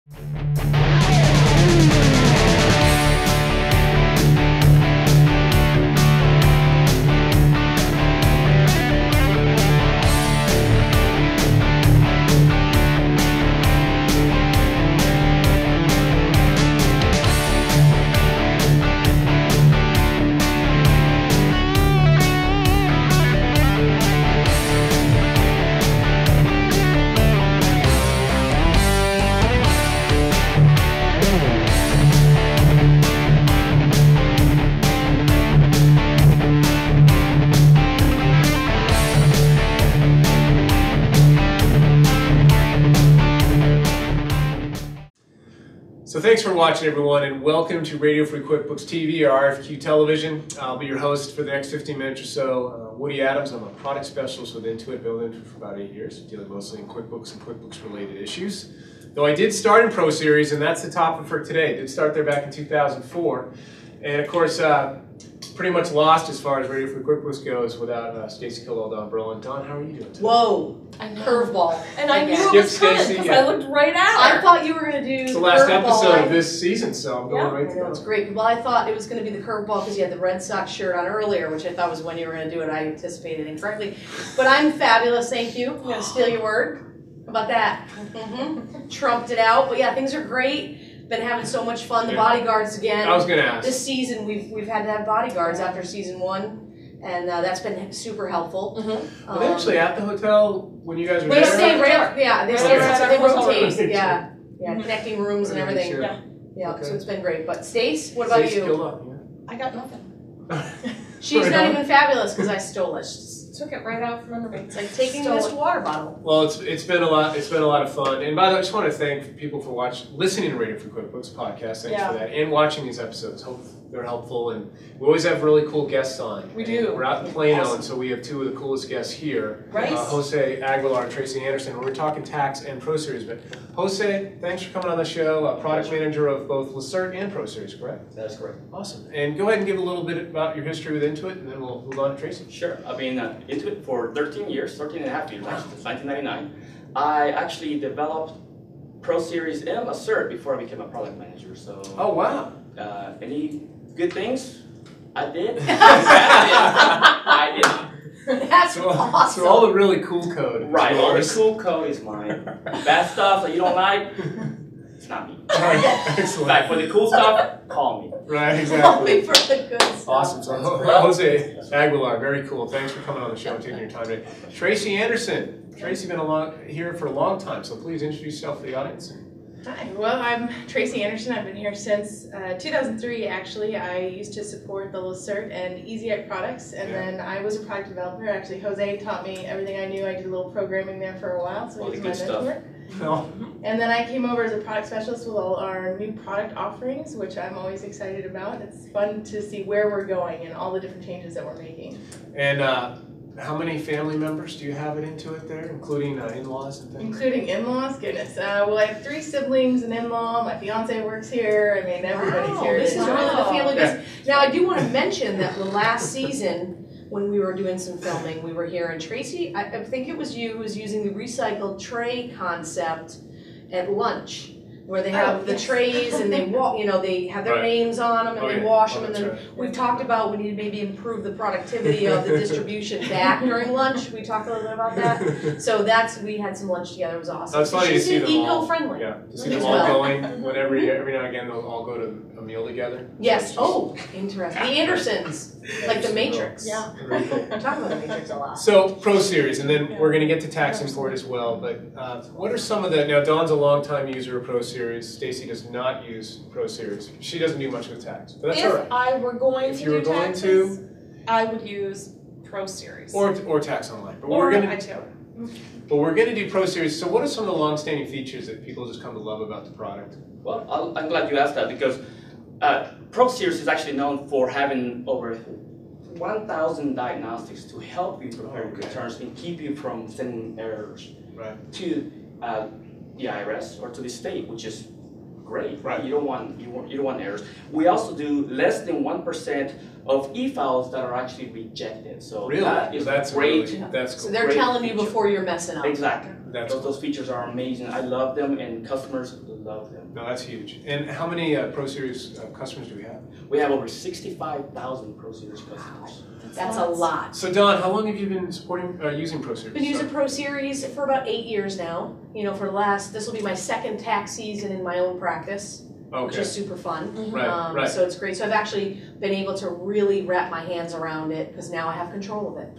So thanks for watching, everyone, and welcome to Radio Free QuickBooks TV, or RFQ television. I'll be your host for the next 15 minutes or so. Woody Adams. I'm a product specialist with Intuit, been with Intuit for about 8 years, dealing mostly in QuickBooks and QuickBooks-related issues. Though I did start in ProSeries, and that's the topic for today. I did start there back in 2004, and of course, pretty much lost as far as Radio Free QuickBooks goes without Stacy, Kildal, Brolin. Don, how are you doing today? Whoa, curveball. And I knew it was coming because I looked right at her. I thought you were going to do it's the last episode of this season, so I'm going right through it. It's great. Well, I thought it was going to be the curveball because you had the Red Sox shirt on earlier, which I thought was when you were going to do it. I anticipated incorrectly. But I'm fabulous, thank you. I'm going to steal your word. How about that? Trumped it out. But yeah, things are great. Been having so much fun. The bodyguards again. I was going to ask. This season, we've had to have bodyguards after season 1, and that's been super helpful. Were they actually at the hotel when you guys were They there? stay right. Yeah, they stay right. They rotate. Yeah. Yeah, connecting rooms and everything. Sure. Yeah, Okay. so it's been great. But Stace, what about you? I got nothing. She's not even fabulous because I stole it. Took it right out from under me. It's like taking this water bottle. Well, it's been a lot. It's been a lot of fun. And by the way, I just want to thank people for listening to Radio Free QuickBooks podcast. Thanks for that, and watching these episodes. Hope they're helpful. And we always have really cool guests on. We do. We're out in Plano, and so we have 2 of the coolest guests here. Right. Jose Aguilar and Tracy Anderson. We're talking tax and ProSeries. But Jose, thanks for coming on the show. Product manager of both Lacert and ProSeries, correct? That is correct. Awesome. And go ahead and give a little bit about your history with Intuit, and then we'll move on to Tracy. Sure. I've been Intuit for 13 years, 13 and a half years, actually, since 1999. I actually developed ProSeries and Lacert before I became a product manager. So. Oh, wow. Any good things? I did. I did not. That's awesome. So all the really cool code. Right. All the cool code is mine. Bad stuff that you don't like, it's not me. All right. Excellent. Right. For the cool stuff, call me. Right, exactly. Call me for the good stuff. Awesome. So Jose Aguilar, very cool. Thanks for coming on the show and taking your time today. Tracy Anderson. Tracy's been here for a long time, so please introduce yourself to the audience. Hi, well, I'm Tracy Anderson. I've been here since 2003, actually. I used to support the Lacert and EasyEye products, and then I was a product developer. Actually, Jose taught me everything I knew. I did a little programming there for a while, so he was my mentor. Oh. And then I came over as a product specialist with all our new product offerings, which I'm always excited about. It's fun to see where we're going and all the different changes that we're making. And how many family members do you have at Intuit there, including in-laws and things? Including in-laws? Goodness. Well, I have 3 siblings, an in-law, my fiance works here. I mean, everybody's here. This is really the family business. Now, I do want to mention that the last season, when we were doing some filming, we were here, and Tracy, I think it was you, who was using the recycled tray concept at lunch, where they have the trays and they they have their names on them and they wash them, and then we've talked about we need to maybe improve the productivity of the distribution back during lunch. We talked a little bit about that. So we had some lunch together. It was awesome. It's funny to see them all. Eco-friendly. Yeah, to see them all going. Whenever every now and again they'll all go to a meal together. Yes. Oh, interesting. The Andersons, like the Matrix. Yeah. Very cool. I talk about the Matrix a lot. So ProSeries, and then we're going to get to tax import as well. But what are some of the now? Dawn's a longtime user of ProSeries. Stacy does not use ProSeries. She doesn't do much with tax, but that's all right. If I were going If to you were do going taxes, to, I would use ProSeries. or tax online. But Or we're going I to. do. But we're going to do ProSeries. So what are some of the long-standing features that people just come to love about the product? Well, I'm glad you asked that because ProSeries is actually known for having over 1,000 diagnostics to help you prepare your returns and keep you from sending errors to the IRS or to the state, which is great. Right. You don't want errors. We also do less than 1% of e-files that are actually rejected. So Really? that is That's great. really, that's cool. So they're Great telling you feature. before you're messing up. Exactly. That's Those features are amazing. I love them, and customers love them. No, that's huge. And how many ProSeries customers do we have? We have over 65,000 ProSeries customers. That's a lot. So Don, how long have you been supporting, using ProSeries? Been using ProSeries for about 8 years now. You know, for the last, this will be my second tax season in my own practice, which is super fun. Right. So it's great. So I've actually been able to really wrap my hands around it because now I have control of it.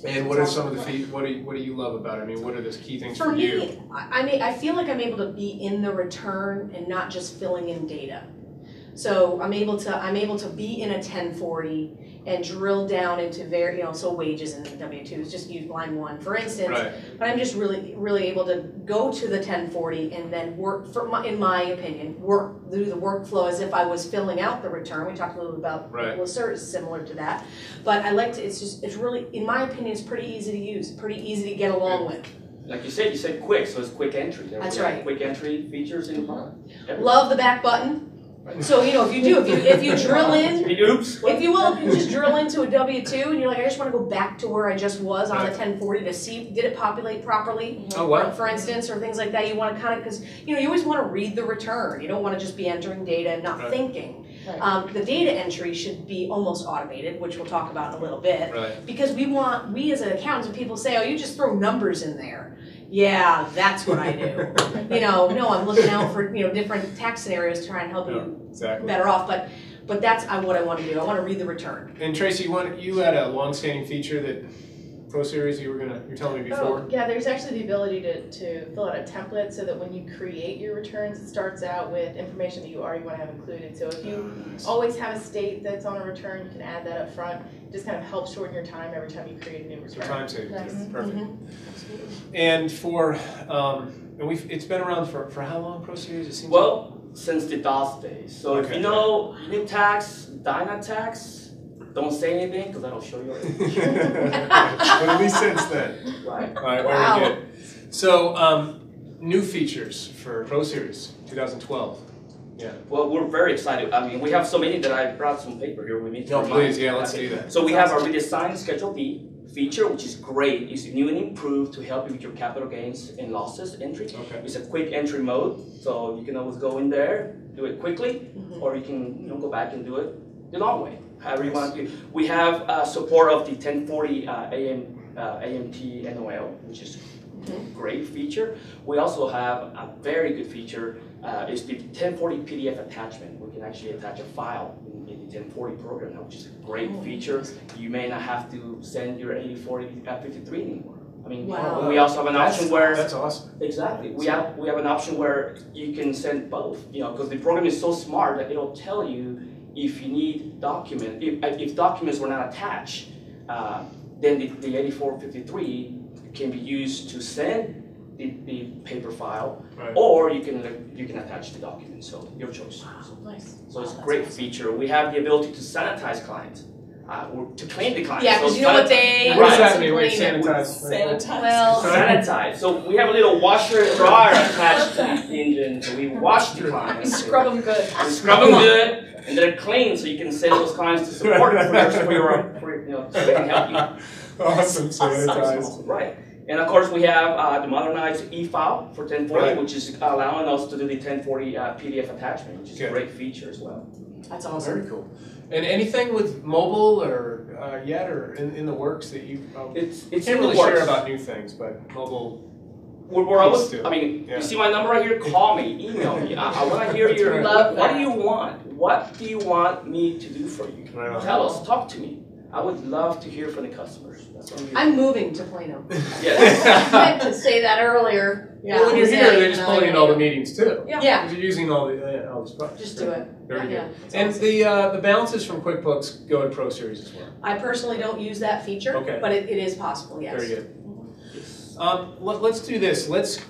And what are some of the what do you love about it? I mean, what are the key things for you? For me, I feel like I'm able to be in the return and not just filling in data. So I'm able to be in a 1040 and drill down into so wages and W-2s, just use line one for instance. Right. But I'm just really able to go to the 1040 and then work, in my opinion, do the workflow as if I was filling out the return. We talked a little bit about LaCert is similar to that. But I like to, it's really, in my opinion, it's pretty easy to use, pretty easy to get along with. Like you said quick, so it's quick entry. That's right. Quick entry features in the product. Love the back button. So if you drill in, if you just drill into a W-2 and you're like, I just want to go back to where I just was on the 1040 to see did it populate properly, for instance, or things like that. You want to kind of, because you always want to read the return. You don't want to just be entering data and not thinking. The data entry should be almost automated, which we'll talk about in a little bit, because we as an accountant, people say, oh, you just throw numbers in there. Yeah, that's what I do. No, I'm looking out for different tax scenarios to try and help you better off. But that's what I want to do. I want to read the return. And Tracy, you had a long-standing feature that ProSeries you're telling me before. Oh, yeah, there's actually the ability to fill out a template so that when you create your returns, it starts out with information that you already want to have included. So if you always have a state that's on a return, you can add that up front. It just kind of helps shorten your time every time you create a new return. Time saving. Perfect. And it's been around for how long, ProSeries? It seems since the DOS days. So if you know unit tax, Dynatax, don't say anything because that'll show you everything. But at least since then. Right. All right, very good. So, new features for ProSeries 2012. Yeah. Well, we're very excited. I mean, we have so many that I brought some paper here with me. No, please, let's do that. So we have our redesigned Schedule B feature, which is great. It's new and improved to help you with your capital gains and losses entry. It's a quick entry mode, so you can always go in there, do it quickly, or you can go back and do it the long way. However you want to do. We have support of the 1040 AMT NOL, which is a great feature. We also have a very good feature, is the 1040 PDF attachment. We can actually attach a file in the 1040 program now, which is a great feature. You may not have to send your 8040 anymore. I mean, we also have an option where that's awesome. Exactly. We have an option where you can send both. Because the program is so smart that it'll tell you if you need documents. If documents were not attached, then the 8453 can be used to send the paper file, or you can attach the document. So your choice. So it's a great feature. We have the ability to sanitize clients. Or to clean the client. Yeah, because so you know what they... What does that mean? Wait, sanitize. Well, sanitize. So we have a little washer and dryer attached to the engine. So we wash the clients. Scrub them good. We scrub them good, and they're clean, so you can send those clients to support so they can help you. Awesome, sanitize. Right. And of course, we have the modernized e-file for 1040, which is allowing us to do the 1040 PDF attachment, which is a great feature as well. That's awesome. Very cool. And anything with mobile or yet or in the works that you can't really share about new things, but mobile. We're always, I mean, you see my number right here? Call me, email me. I want to hear your, what do you want? What do you want me to do for you? Tell us, talk to me. I would love to hear from the customers. I'm moving to Plano. Yes. I meant to say that earlier. Yeah. Well, when you're here, they're just pulling in all the meetings too. Yeah. Because you're using all the stuff. Just do it. Very good. And the balances from QuickBooks go in ProSeries as well. I personally don't use that feature, but it is possible, yes. Very good. Let's do this. Let's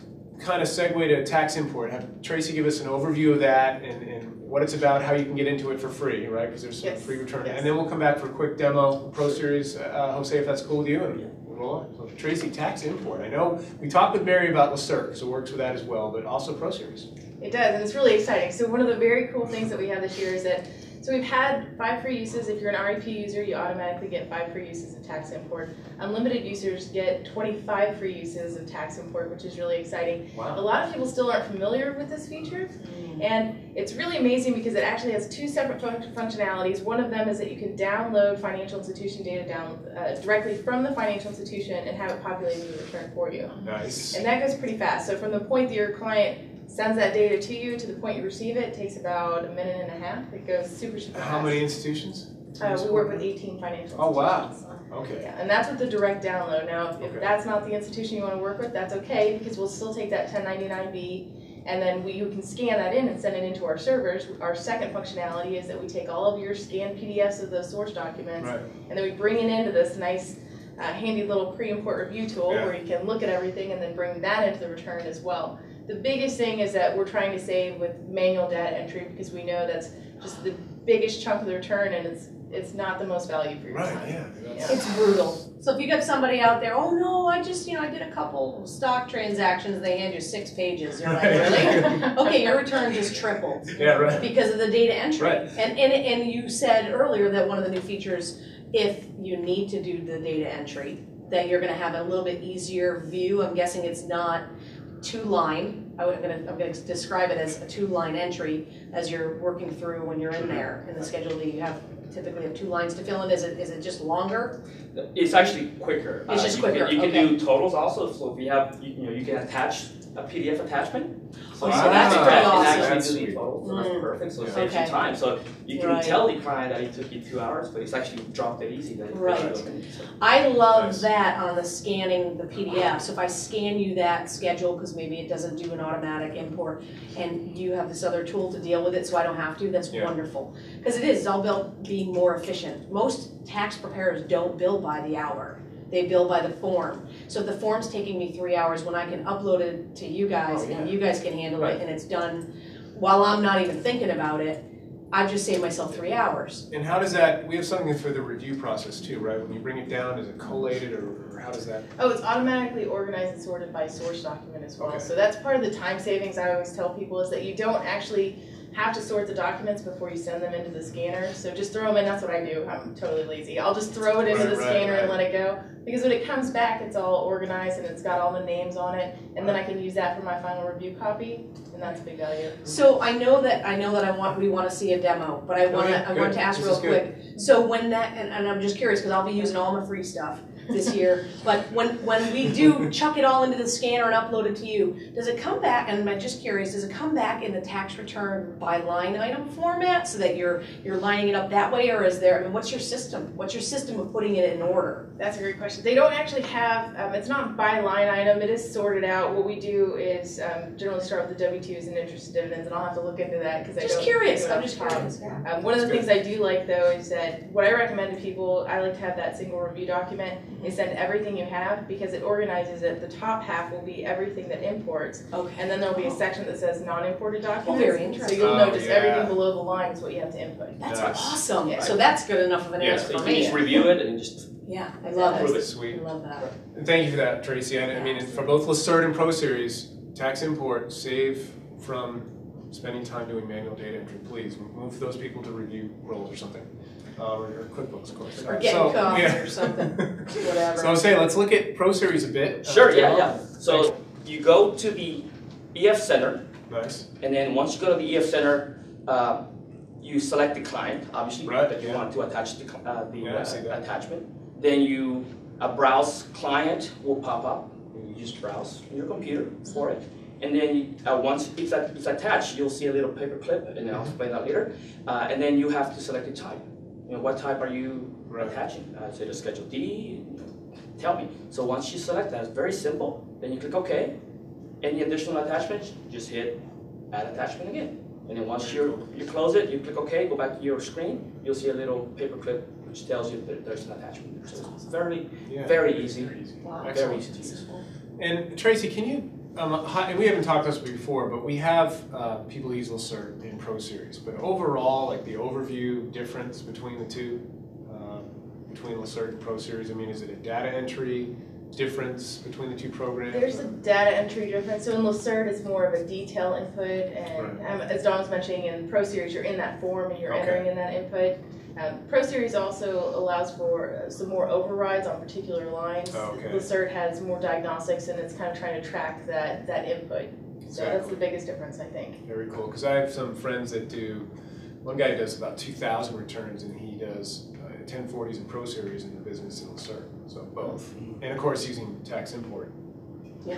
kind of segue to tax import. Have Tracy give us an overview of that and what it's about, how you can get into it for free, right? Because there's some free return. And then we'll come back for a quick demo of ProSeries. Jose, if that's cool with you, and Well, so Tracy, tax import. I know we talked with Mary about LeCert, because it works with that as well, but also ProSeries. It does, and it's really exciting. So one of the very cool things that we have this year is that, so we've had 5 free uses. If you're an REP user, you automatically get 5 free uses of tax import. Unlimited users get 25 free uses of tax import, which is really exciting. Wow. A lot of people still aren't familiar with this feature, and it's really amazing because it actually has 2 separate functionalities. One of them is that you can download financial institution data directly from the financial institution and have it populated in the return for you. Nice. And that goes pretty fast. So from the point that your client sends that data to you to the point you receive it takes about a minute and a half. It goes super fast. How many institutions? We work with 18 financial institutions. Oh, wow. Okay. Yeah, and that's with the direct download. Now, if Okay. that's not the institution you want to work with, that's okay, because we'll still take that 1099-B, and then you can scan that in and send it into our servers. Our second functionality is that we take all of your scanned PDFs of those source documents, Right. and then we bring it into this nice, handy little pre-import review tool Yeah. where you can look at everything and then bring that into the return as well. The biggest thing is that we're trying to save with manual data entry, because we know that's just the biggest chunk of the return, and it's not the most value for your Right, time. yeah. That's, It's brutal. So if you got somebody out there, oh no, I just, I did a couple stock transactions, they hand you 6 pages. You're like, really? Okay, your return just tripled yeah, right. because of the data entry. Right. And you said earlier that one of the new features, if you need to do the data entry, that you're gonna have a little bit easier view. I'm guessing it's not 2-line. I'm gonna describe it as a 2-line entry as you're working through when you're in there in the Schedule D. You typically have 2 lines to fill in. Is it just longer? It's actually quicker. It's just you quicker, You can okay. do totals also. So if you have, you can attach a PDF attachment. So Oh, you so can that's do pretty that and awesome. actually That's do the sweet. totals. So that's perfect. So it saves Okay. you time. So you can Right. tell the client that it took you 2 hours, but it's actually dropped it easy. That it Right. takes you a minute. So I love Nice. that on the scanning the PDF. So if I scan you that schedule, because maybe it doesn't do an automatic import, and you have this other tool to deal with it so I don't have to, that's Yeah. wonderful. Because it is, it's all about being more efficient. Most tax preparers don't bill by the hour. They bill by the form. So if the form's taking me 3 hours, when I can upload it to you guys Oh, yeah. and you guys can handle Right. it and it's done while I'm not even thinking about it, I've just saved myself 3 hours. And how does that, we have something for the review process too, right? When you bring it down, is it collated or how does that? Oh, it's automatically organized and sorted by source document as well. Okay. So that's part of the time savings I always tell people, is that you don't actually have to sort the documents before you send them into the scanner. So just throw them in. That's what I do. I'm totally lazy. I'll just throw it into Right, the right, scanner and right. let it go. Because when it comes back, it's all organized and it's got all the names on it. And then I can use that for my final review copy. And that's a big value. So I know that we want to see a demo, but I want good. to ask This real is good. quick. So when that, and I'm just curious because I'll be using all my free stuff this year, but when we do chuck it all into the scanner and upload it to you, does it come back, and I'm just curious, does it come back in the tax return by line item format so that you're lining it up that way, or is there, I mean, what's your system? What's your system of putting it in order? That's a great question. They don't actually have, it's not by line item, it is sorted out. What we do is generally start with the W-2s and interest and dividends, and I'll have to look into that because I don't. Just curious, do it I'm off just the top. curious. Yeah. One of the That's things I do like though is that what I recommend to people, I like to have that single review document, is send everything you have, because it organizes it. The top half will be everything that imports, Okay. and then there'll be a section that says non-imported documents. very So interesting. you'll Oh, notice yeah. everything below the line is what you have to input. That's Nice. awesome. Yeah. So that's good enough of an Yeah, answer so for you can me. just review it and just Yeah, I love Approve it. it. Sweet. I love that. And thank you for that, Tracy. I mean, for both LeCert and ProSeries, tax import, save from spending time doing manual data entry. Please move those people to review roles or something, or QuickBooks, of course. Or getting coffee or something. Whatever. So I was saying, let's look at ProSeries a bit. Sure, yeah. So you go to the EF Center, Nice. and then once you go to the EF Center, you select the client, obviously, Right, that you yeah. want to attach the Yeah, I see that. attachment. Then a browse client will pop up. You just browse on your computer for it. And then once it's attached, you'll see a little paper clip, and I'll explain that later. And then you have to select a type. What type are you attaching? Is it a Schedule D? Tell me. So once you select that, it's very simple. Then you click OK. Any additional attachments, just hit Add Attachment again. And then once you close it, you click OK, go back to your screen, you'll see a little paper clip which tells you that there's an attachment. So it's very easy. Wow. Very easy to use. And Tracy, can you, and we haven't talked this before, but we have people use LeCert in ProSeries. But overall, like the overview difference between the two, between LaCert and ProSeries? I mean, is it a data entry difference between the two programs? There's a data entry difference. So in LaCert, it's more of a detail input, and as Don was mentioning, in ProSeries, you're in that form and you're entering in that input. ProSeries also allows for some more overrides on particular lines. LaCert has more diagnostics, and it's kind of trying to track that input. So that's the biggest difference, I think. Very cool, because I have some friends that do, one guy does about 2,000 returns, and he does 1040s and ProSeries in the business in LaCert, so both. And of course using tax import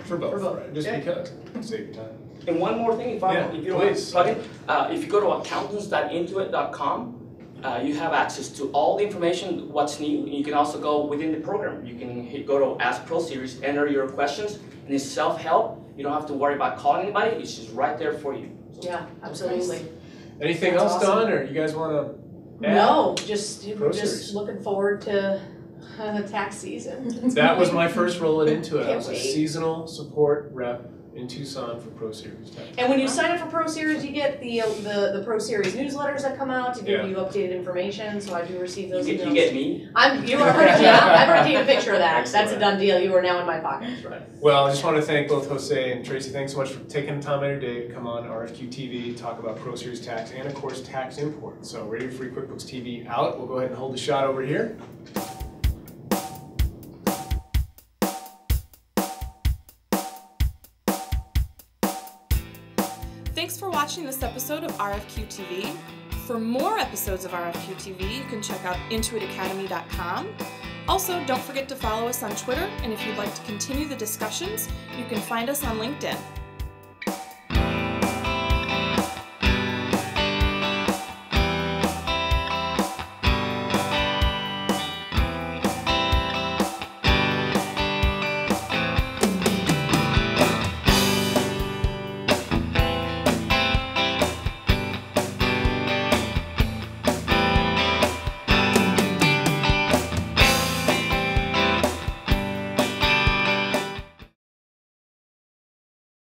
for both, right? Just because, save your time. And one more thing, if you don't mind plugging, if you go to accountants.intuit.com, you have access to all the information, what's new. You can also go within the program. You can go to Ask ProSeries, enter your questions, and it's self-help. You don't have to worry about calling anybody. It's just right there for you. Yeah, absolutely. Anything else, Don, or you guys want to add? No, just looking forward to tax season. That was my first roll into it. I was a wait. seasonal support rep in Tucson for ProSeries. And when you sign up for ProSeries, you get the ProSeries newsletters that come out to give you updated information. So I do receive those emails. You get me? I've already taken a picture of that. That's a done deal. You are now in my pocket. Right. Well, I just want to thank both Jose and Tracy. Thanks so much for taking the time out of your day to come on RFQ-TV, talk about ProSeries tax, and of course tax import. So Radio Free QuickBooks TV out. We'll go ahead and hold the shot over here. Thanks for watching this episode of RFQ-TV. For more episodes of RFQ-TV, you can check out intuitacademy.com. Also, don't forget to follow us on Twitter, and if you'd like to continue the discussions, you can find us on LinkedIn.